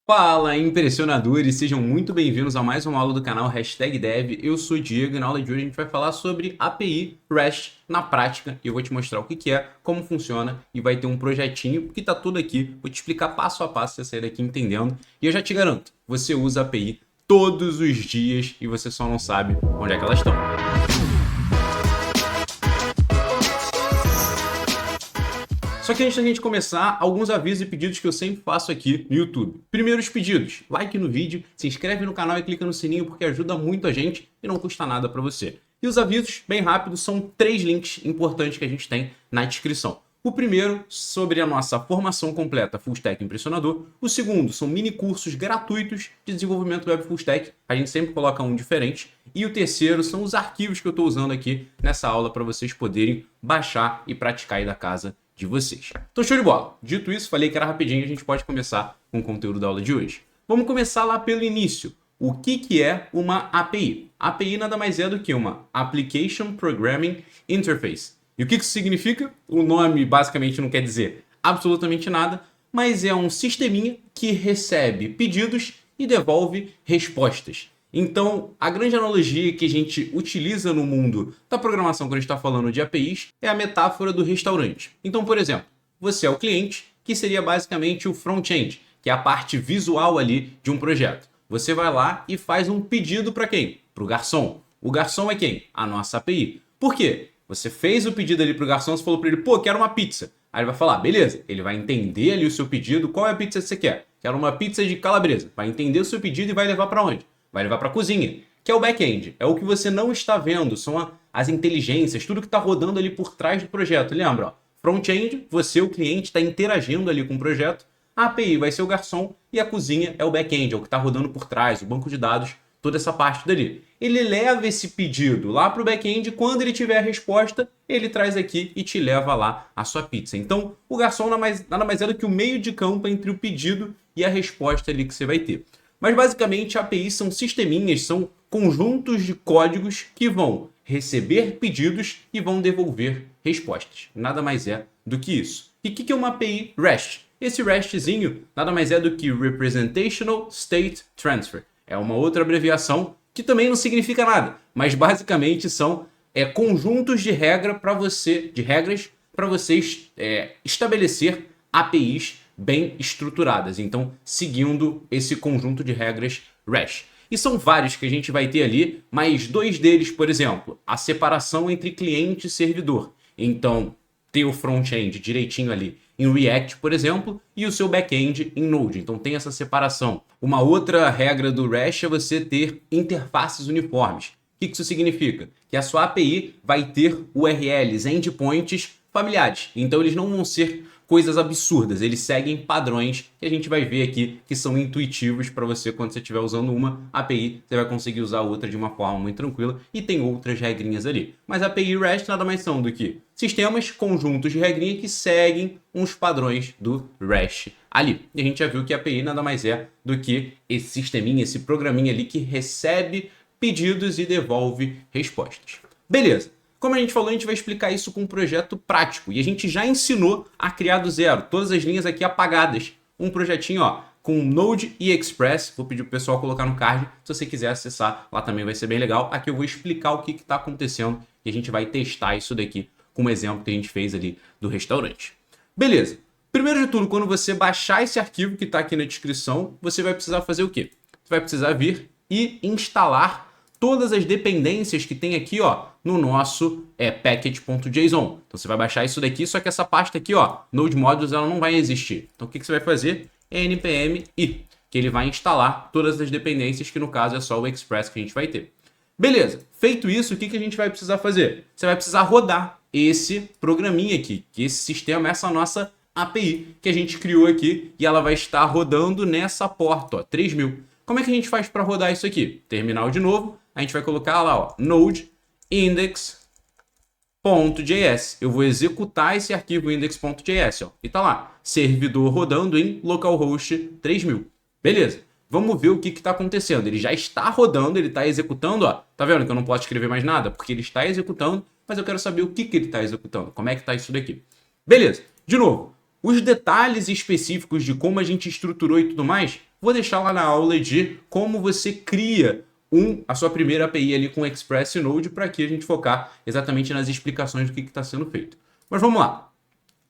Fala, impressionadores! Sejam muito bem-vindos a mais uma aula do canal #Dev. Eu sou o Diego e na aula de hoje a gente vai falar sobre API REST na prática e eu vou te mostrar o que é, como funciona e vai ter um projetinho que está tudo aqui. Vou te explicar passo a passo, você sair daqui entendendo. E eu já te garanto, você usa API todos os dias e você só não sabe onde é que elas estão. Só que antes da gente começar, alguns avisos e pedidos que eu sempre faço aqui no YouTube. Primeiro, os pedidos. Like no vídeo, se inscreve no canal e clica no sininho porque ajuda muito a gente e não custa nada para você. E os avisos, bem rápidos, são 3 links importantes que a gente tem na descrição. O primeiro, sobre a nossa formação completa Full Stack Impressionador. O segundo, são mini cursos gratuitos de desenvolvimento web Full Stack. A gente sempre coloca um diferente. E o terceiro são os arquivos que eu estou usando aqui nessa aula para vocês poderem baixar e praticar aí da casa de vocês. Então, show de bola. Dito isso, falei que era rapidinho, a gente pode começar com o conteúdo da aula de hoje. Vamos começar lá pelo início. O que é uma API? API nada mais é do que uma Application Programming Interface. E o que isso significa? O nome basicamente não quer dizer absolutamente nada, mas é um sisteminha que recebe pedidos e devolve respostas. Então, a grande analogia que a gente utiliza no mundo da programação quando a gente está falando de APIs é a metáfora do restaurante. Então, por exemplo, você é o cliente, que seria basicamente o front-end, que é a parte visual ali de um projeto. Você vai lá e faz um pedido para quem? Para o garçom. O garçom é quem? A nossa API. Por quê? Você fez o pedido ali para o garçom, você falou para ele, pô, quero uma pizza. Aí ele vai falar, beleza. Ele vai entender ali o seu pedido, qual é a pizza que você quer? Quero uma pizza de calabresa. Vai entender o seu pedido e vai levar para onde? Vai levar para a cozinha, que é o back-end. É o que você não está vendo, são as inteligências, tudo que está rodando ali por trás do projeto. Lembra? Front-end, você, o cliente, está interagindo ali com o projeto. A API vai ser o garçom e a cozinha é o back-end, é o que está rodando por trás, o banco de dados, toda essa parte dali. Ele leva esse pedido lá para o back-end, quando ele tiver a resposta, ele traz aqui e te leva lá a sua pizza. Então, o garçom nada mais é do que o meio de campo entre o pedido e a resposta ali que você vai ter. Mas basicamente APIs são sisteminhas, são conjuntos de códigos que vão receber pedidos e vão devolver respostas. Nada mais é do que isso. E o que é uma API REST? Esse RESTzinho nada mais é do que Representational State Transfer. É uma outra abreviação que também não significa nada, mas basicamente são conjuntos de regras para você estabelecer APIs bem estruturadas, então seguindo esse conjunto de regras REST. E são vários que a gente vai ter ali, mas 2 deles, por exemplo, a separação entre cliente e servidor. Então, ter o front-end direitinho ali em React, por exemplo, e o seu back-end em Node. Então tem essa separação. Uma outra regra do REST é você ter interfaces uniformes. O que isso significa? Que a sua API vai ter URLs, endpoints familiares. Então eles não vão ser coisas absurdas, eles seguem padrões que a gente vai ver aqui que são intuitivos para você quando você estiver usando uma API, você vai conseguir usar outra de uma forma muito tranquila e tem outras regrinhas ali. Mas a API REST nada mais são do que sistemas, conjuntos de regrinha que seguem uns padrões do REST ali. E a gente já viu que a API nada mais é do que esse sisteminha, esse programinha ali que recebe pedidos e devolve respostas. Beleza. Como a gente falou, a gente vai explicar isso com um projeto prático. E a gente já ensinou a criar do zero. Todas as linhas aqui apagadas. Um projetinho, ó, com Node e Express. Vou pedir pro pessoal colocar no card. Se você quiser acessar, lá também vai ser bem legal. Aqui eu vou explicar o que está acontecendo. E a gente vai testar isso daqui com um exemplo que a gente fez ali do restaurante. Beleza. Primeiro de tudo, quando você baixar esse arquivo que está aqui na descrição, você vai precisar fazer o quê? Você vai precisar vir e instalar todas as dependências que tem aqui, ó, no nosso package.json. Então você vai baixar isso daqui, só que essa pasta aqui, ó, Node Modules, ela não vai existir. Então o que você vai fazer? npm i, que ele vai instalar todas as dependências, que no caso é só o Express que a gente vai ter. Beleza, feito isso, o que a gente vai precisar fazer? Você vai precisar rodar esse programinha aqui, que esse sistema, essa nossa API que a gente criou aqui, e ela vai estar rodando nessa porta, ó, 3000. Como é que a gente faz para rodar isso aqui? Terminal de novo, a gente vai colocar lá, ó, node index.js. Eu vou executar esse arquivo index.js, ó, e tá lá, servidor rodando em localhost 3000. Beleza, vamos ver o que está acontecendo. Ele já está rodando, ele está executando, ó. Tá vendo que eu não posso escrever mais nada? Porque ele está executando, mas eu quero saber o que ele está executando. Como é que está isso daqui? Beleza, de novo, os detalhes específicos de como a gente estruturou e tudo mais, vou deixar lá na aula de como você cria a sua primeira API ali com Express e Node, para aqui a gente focar exatamente nas explicações do que está sendo feito. Mas vamos lá.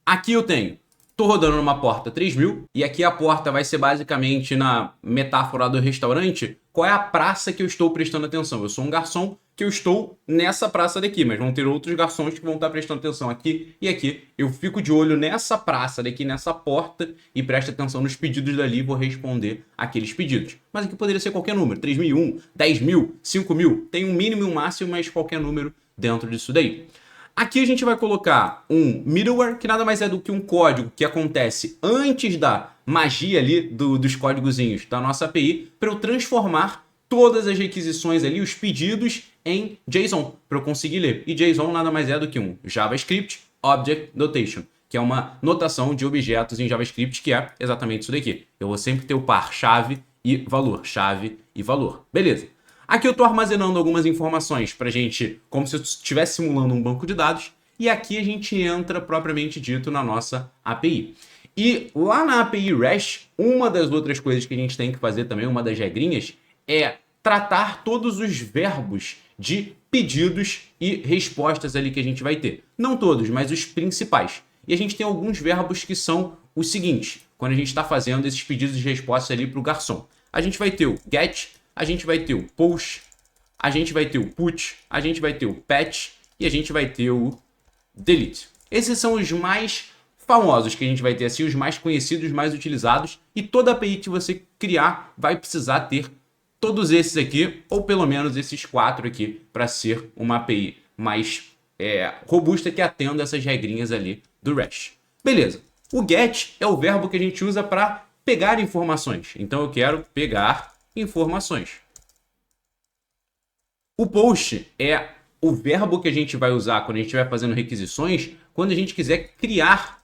Aqui eu tenho, estou rodando numa porta 3000, e aqui a porta vai ser basicamente, na metáfora do restaurante, qual é a praça que eu estou prestando atenção. Eu sou um garçom que eu estou nessa praça daqui, mas vão ter outros garçons que vão estar prestando atenção aqui e aqui. Eu fico de olho nessa praça daqui, nessa porta, e presto atenção nos pedidos dali e vou responder aqueles pedidos. Mas aqui poderia ser qualquer número, 3001, 10.000, 5.000, tem um mínimo e um máximo, mas qualquer número dentro disso daí. Aqui a gente vai colocar um middleware, que nada mais é do que um código que acontece antes da magia ali dos códigozinhos da nossa API, para eu transformar todas as requisições ali, os pedidos, em JSON, para eu conseguir ler. E JSON nada mais é do que um JavaScript Object Notation, que é uma notação de objetos em JavaScript, que é exatamente isso daqui. Eu vou sempre ter o par chave e valor. Beleza. Aqui eu estou armazenando algumas informações para a gente, como se eu estivesse simulando um banco de dados, e aqui a gente entra propriamente dito na nossa API. E lá na API REST, uma das outras coisas que a gente tem que fazer também, uma das regrinhas, é tratar todos os verbos de pedidos e respostas ali que a gente vai ter. Não todos, mas os principais. E a gente tem alguns verbos que são os seguintes, quando a gente está fazendo esses pedidos de resposta ali para o garçom. A gente vai ter o get, a gente vai ter o post, a gente vai ter o put, a gente vai ter o patch e a gente vai ter o delete. Esses são os mais famosos que a gente vai ter, assim, os mais conhecidos, mais utilizados, e toda API que você criar vai precisar ter todos esses aqui, ou pelo menos esses 4 aqui, para ser uma API mais robusta que atenda essas regrinhas ali do REST. Beleza. O get é o verbo que a gente usa para pegar informações. Então eu quero pegar informações. O post é o verbo que a gente vai usar quando a gente estiver fazendo requisições, quando a gente quiser criar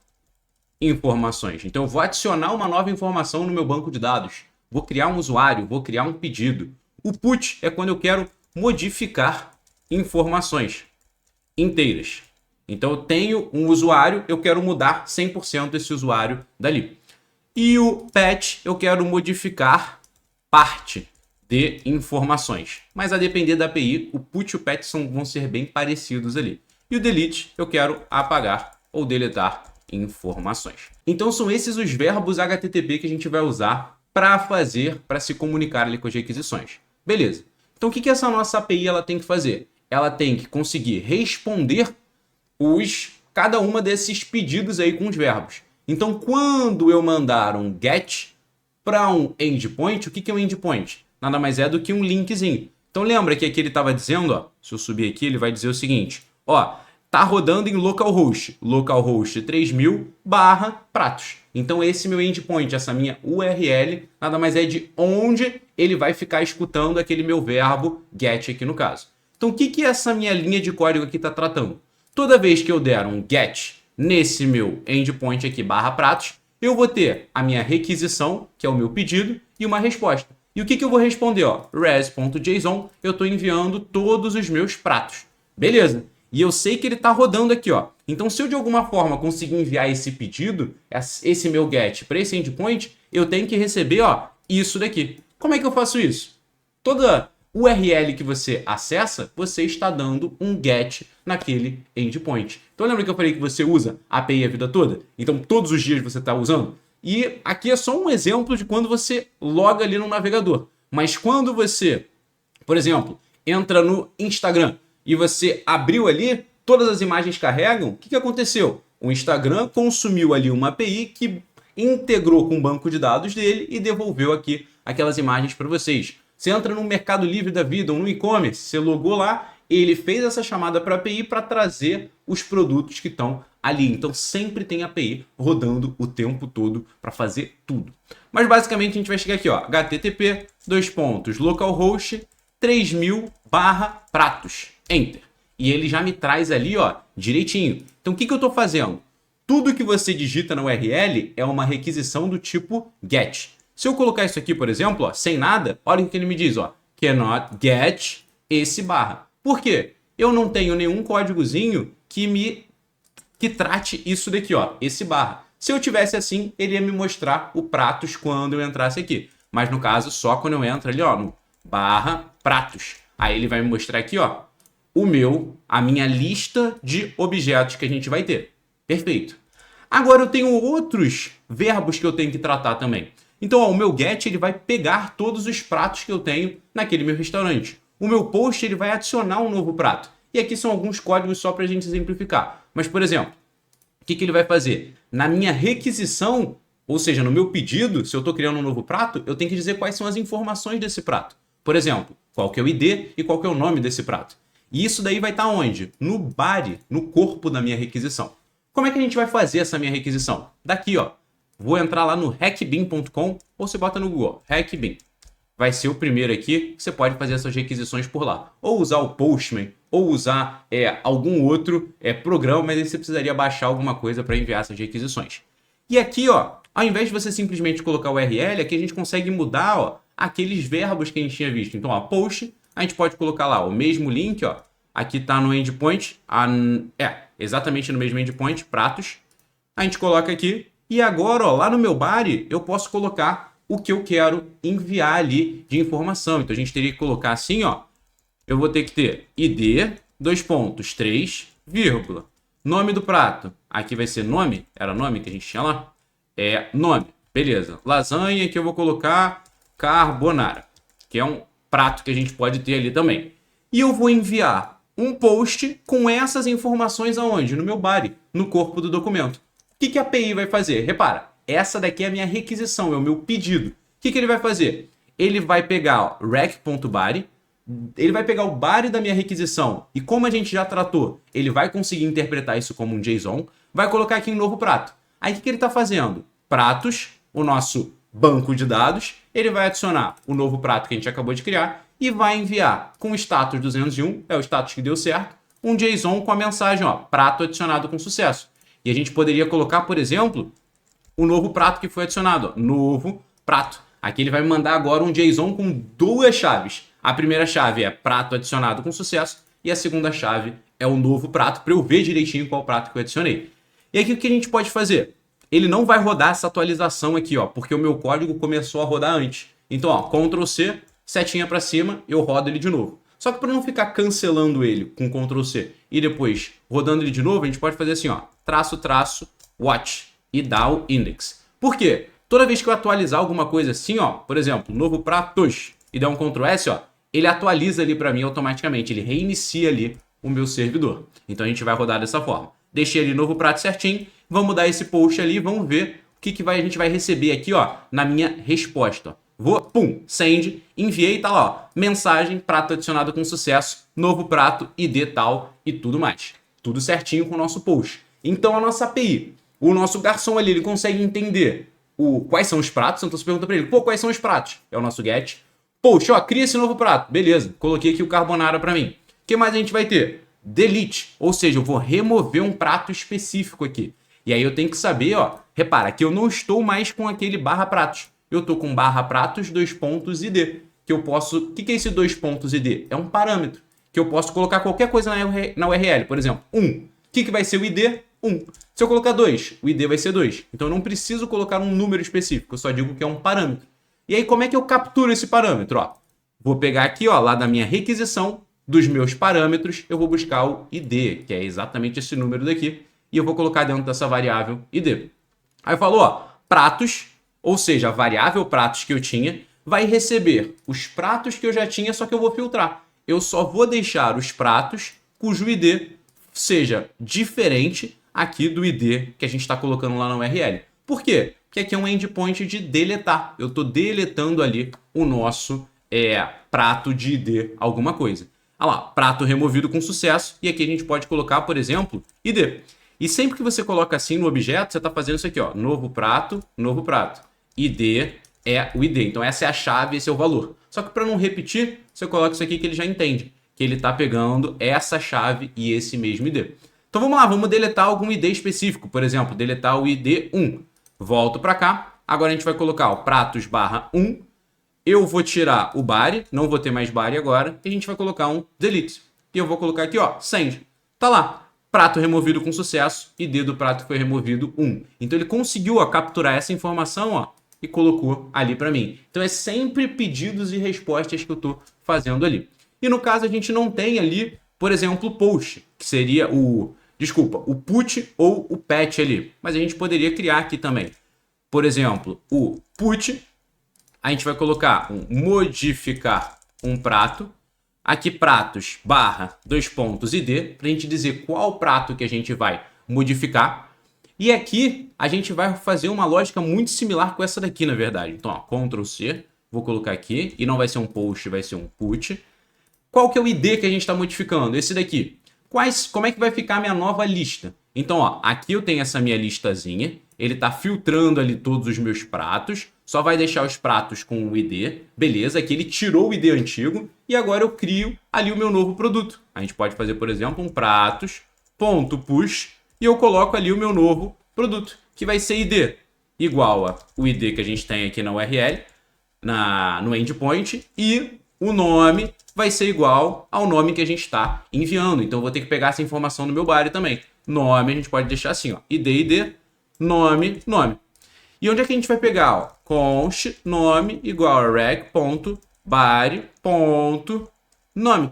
informações. Então eu vou adicionar uma nova informação no meu banco de dados. Vou criar um usuário, vou criar um pedido. O put é quando eu quero modificar informações inteiras. Então eu tenho um usuário, eu quero mudar 100% esse usuário dali. E o patch eu quero modificar parte de informações. Mas a depender da API, o put e o patch vão ser bem parecidos ali. E o delete eu quero apagar ou deletar informações. Então são esses os verbos HTTP que a gente vai usar para se comunicar ali com as requisições. Beleza. Então o que essa nossa API ela tem que fazer? Ela tem que conseguir responder cada uma desses pedidos aí com os verbos. Então quando eu mandar um get para um endpoint, o que é um endpoint? Nada mais é do que um linkzinho. Então lembra que aqui ele estava dizendo, ó, se eu subir aqui, ele vai dizer o seguinte, ó, tá rodando em localhost 3000/pratos. Então esse meu endpoint, essa minha URL, nada mais é de onde ele vai ficar escutando aquele meu verbo get aqui no caso. Então o que essa minha linha de código aqui está tratando? Toda vez que eu der um get nesse meu endpoint aqui /pratos, eu vou ter a minha requisição, que é o meu pedido, e uma resposta. E o que eu vou responder? Ó, res.json, eu estou enviando todos os meus pratos. Beleza. E eu sei que ele está rodando aqui, ó. Então, se eu de alguma forma conseguir enviar esse pedido, esse meu get para esse endpoint, eu tenho que receber, ó, isso daqui. Como é que eu faço isso? Toda URL que você acessa, você está dando um get naquele endpoint. Então, lembra que eu falei que você usa a API a vida toda? Então, todos os dias você está usando? E aqui é só um exemplo de quando você loga ali no navegador. Mas quando você, por exemplo, entra no Instagram e você abriu ali, todas as imagens carregam, o que aconteceu? O Instagram consumiu ali uma API que integrou com o banco de dados dele e devolveu aqui aquelas imagens para vocês. Você entra no Mercado Livre da vida ou no e-commerce, você logou lá, ele fez essa chamada para a API para trazer os produtos que estão ali. Então sempre tem API rodando o tempo todo para fazer tudo. Mas basicamente a gente vai chegar aqui, ó, http localhost 3000/pratos, enter. E ele já me traz ali, ó, direitinho. Então o que eu estou fazendo? Tudo que você digita na URL é uma requisição do tipo get. Se eu colocar isso aqui, por exemplo, ó, sem nada, olha o que ele me diz, ó, cannot get esse barra. Por quê? Eu não tenho nenhum códigozinho que trate isso daqui, ó, esse barra. Se eu tivesse assim, ele ia me mostrar o pratos quando eu entrasse aqui. mas no caso só quando eu entro ali, ó, no barra pratos. Aí ele vai me mostrar aqui, ó, a minha lista de objetos que a gente vai ter. Perfeito. Agora eu tenho outros verbos que eu tenho que tratar também. Então, ó, o meu get ele vai pegar todos os pratos que eu tenho naquele meu restaurante. O meu post ele vai adicionar um novo prato. E aqui são alguns códigos só para a gente exemplificar. Mas, por exemplo, o que ele vai fazer? Na minha requisição, ou seja, no meu pedido, se eu estou criando um novo prato, eu tenho que dizer quais são as informações desse prato. Por exemplo, qual que é o ID e qual que é o nome desse prato. E isso daí vai estar onde? No body, no corpo da minha requisição. Como é que a gente vai fazer essa minha requisição? Daqui, ó. Vou entrar lá no hackbean.com ou você bota no Google, Hackbean. Vai ser o primeiro aqui, você pode fazer essas requisições por lá. Ou usar o Postman, ou usar algum outro programa, mas aí você precisaria baixar alguma coisa para enviar essas requisições. E aqui, ó, ao invés de você simplesmente colocar o URL, aqui a gente consegue mudar, ó, aqueles verbos que a gente tinha visto. Então, ó, post, a gente pode colocar lá o mesmo link, ó. Aqui está no endpoint, exatamente no mesmo endpoint, pratos. A gente coloca aqui e agora, ó, lá no meu body, eu posso colocar o que eu quero enviar ali de informação. Então a gente teria que colocar assim, ó. Eu vou ter que ter ID, 3, vírgula. Nome do prato. Aqui vai ser nome. Era nome que a gente tinha lá? Nome. Beleza. Lasanha, que eu vou colocar carbonara, que é um prato que a gente pode ter ali também. E eu vou enviar um post com essas informações aonde? No meu body, no corpo do documento. O que a API vai fazer? Repara, essa daqui é a minha requisição, é o meu pedido. O que ele vai fazer? Ele vai pegar o rec.body, ele vai pegar o body da minha requisição e como a gente já tratou, ele vai conseguir interpretar isso como um JSON, vai colocar aqui um novo prato. Aí o que ele está fazendo? Pratos, o nosso banco de dados, ele vai adicionar o novo prato que a gente acabou de criar e vai enviar com o status 201, é o status que deu certo, um JSON com a mensagem, ó, prato adicionado com sucesso. E a gente poderia colocar, por exemplo, o novo prato que foi adicionado, ó, novo prato. Aqui ele vai me mandar agora um JSON com duas chaves. A primeira chave é prato adicionado com sucesso e a segunda chave é o novo prato para eu ver direitinho qual prato que eu adicionei. E aqui o que a gente pode fazer? Ele não vai rodar essa atualização aqui, ó, porque o meu código começou a rodar antes. Então, ó, Ctrl C, setinha para cima, eu rodo ele de novo. Só que para não ficar cancelando ele com Ctrl C e depois rodando ele de novo, a gente pode fazer assim, ó, traço, watch e DAO index. Por quê? Toda vez que eu atualizar alguma coisa assim, ó, por exemplo, novo pratos e der um Ctrl S, ó, ele atualiza ali para mim automaticamente, ele reinicia ali o meu servidor. Então a gente vai rodar dessa forma. Deixei ali novo prato certinho, vamos dar esse post ali, vamos ver o que a gente vai receber aqui, ó, na minha resposta. Ó. Vou, pum, send, enviei, tá lá, ó, mensagem, prato adicionado com sucesso, novo prato, ID tal e tudo mais. Tudo certinho com o nosso post. Então a nossa API, o nosso garçom ali, ele consegue entender quais são os pratos, então você pergunta para ele, pô, quais são os pratos? É o nosso get. Poxa, ó, cria esse novo prato. Beleza, coloquei aqui o carbonara para mim. O que mais a gente vai ter? Delete, ou seja, eu vou remover um prato específico aqui. E aí eu tenho que saber, ó, repara, que eu não estou mais com aquele barra pratos. Eu estou com barra pratos, 2 pontos ID. Que eu posso... O que é esse 2 pontos ID? É um parâmetro. Que eu posso colocar qualquer coisa na URL. Por exemplo, 1. O que vai ser o ID? 1. Se eu colocar 2, o ID vai ser 2. Então eu não preciso colocar um número específico. Eu só digo que é um parâmetro. E aí como é que eu capturo esse parâmetro? Ó, vou pegar aqui, ó, lá da minha requisição, dos meus parâmetros, eu vou buscar o ID, que é exatamente esse número daqui. E eu vou colocar dentro dessa variável ID. Aí falou, ó, pratos, ou seja, a variável pratos que eu tinha, vai receber os pratos que eu já tinha, só que eu vou filtrar. Eu só vou deixar os pratos cujo ID seja diferente aqui do ID que a gente está colocando lá na URL. Por quê? Porque aqui é um endpoint de deletar. Eu estou deletando ali o nosso prato de ID alguma coisa. Olha lá, prato removido com sucesso. E aqui a gente pode colocar, por exemplo, ID. E sempre que você coloca assim no objeto, você está fazendo isso aqui, ó, novo prato, ID é o ID. Então essa é a chave, esse é o valor. Só que para não repetir, você coloca isso aqui que ele já entende. Que ele está pegando essa chave e esse mesmo ID. Então vamos lá, vamos deletar algum ID específico. Por exemplo, deletar o ID 1. Volto para cá. Agora a gente vai colocar o pratos barra 1. Eu vou tirar o body, não vou ter mais body agora. E a gente vai colocar um delete. E eu vou colocar aqui, ó, send. Tá lá. Prato removido com sucesso. ID do prato foi removido 1. Então ele conseguiu, ó, capturar essa informação, ó, e colocou ali para mim. Então é sempre pedidos e respostas que eu estou fazendo ali. E no caso a gente não tem ali, por exemplo, o post, que seria o put ou o patch ali. Mas a gente poderia criar aqui também. Por exemplo, o put, a gente vai colocar um modificar um prato. Aqui pratos barra 2 pontos id, para a gente dizer qual prato que a gente vai modificar. E aqui a gente vai fazer uma lógica muito similar com essa daqui, na verdade. Então, ó, Ctrl C, vou colocar aqui, e não vai ser um post, vai ser um put. Qual que é o ID que a gente está modificando? Esse daqui. Como é que vai ficar a minha nova lista? Então, ó, aqui eu tenho essa minha listazinha, ele está filtrando ali todos os meus pratos, só vai deixar os pratos com o ID, beleza, aqui ele tirou o ID antigo, e agora eu crio ali o meu novo produto. A gente pode fazer, por exemplo, um pratos.push, e eu coloco ali o meu novo produto, que vai ser ID igual a o ID que a gente tem aqui na URL, no endpoint, e o nome vai ser igual ao nome que a gente está enviando. Então eu vou ter que pegar essa informação no meu body também. Nome a gente pode deixar assim, ó, ID, nome. E onde é que a gente vai pegar? Ó, const nome igual a reg.body.nome.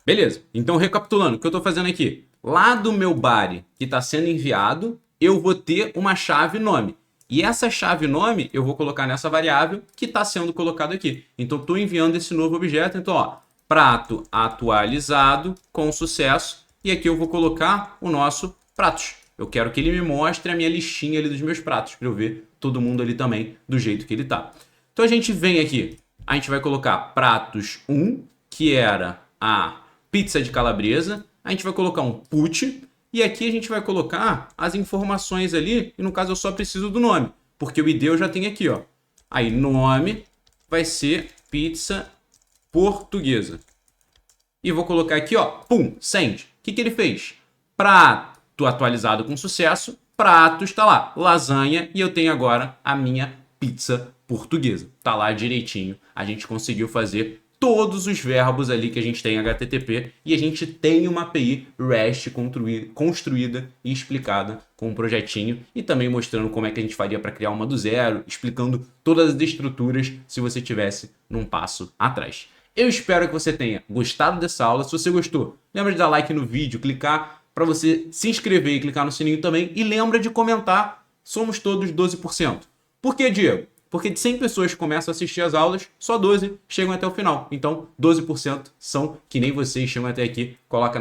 Beleza. Então recapitulando, o que eu estou fazendo aqui? Lá do meu body que está sendo enviado, eu vou ter uma chave nome. E essa chave nome eu vou colocar nessa variável que está sendo colocado aqui. Então estou enviando esse novo objeto. Então, ó, prato atualizado com sucesso. E aqui eu vou colocar o nosso pratos. Eu quero que ele me mostre a minha listinha ali dos meus pratos, para eu ver todo mundo ali também do jeito que ele tá. Então a gente vem aqui, a gente vai colocar pratos 1, que era a pizza de calabresa. A gente vai colocar um put. E aqui a gente vai colocar as informações ali, e no caso eu só preciso do nome, porque o ID eu já tenho aqui, ó. Aí nome vai ser pizza portuguesa. E vou colocar aqui, ó, pum, send. O que ele fez? Prato atualizado com sucesso, prato está lá, lasanha, e eu tenho agora a minha pizza portuguesa. Tá lá direitinho, a gente conseguiu fazer todos os verbos ali que a gente tem em HTTP e a gente tem uma API REST construída e explicada com um projetinho e também mostrando como é que a gente faria para criar uma do zero, explicando todas as estruturas se você tivesse num passo atrás. Eu espero que você tenha gostado dessa aula. Se você gostou, lembra de dar like no vídeo, clicar para você se inscrever e clicar no sininho também e lembra de comentar, somos todos 12%. Por que, Diego? Porque de 100 pessoas que começam a assistir as aulas, só 12 chegam até o final. Então, 12% são que nem vocês chegam até aqui. Coloca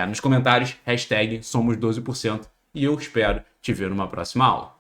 nos comentários, hashtag somos 12%. E eu espero te ver numa próxima aula.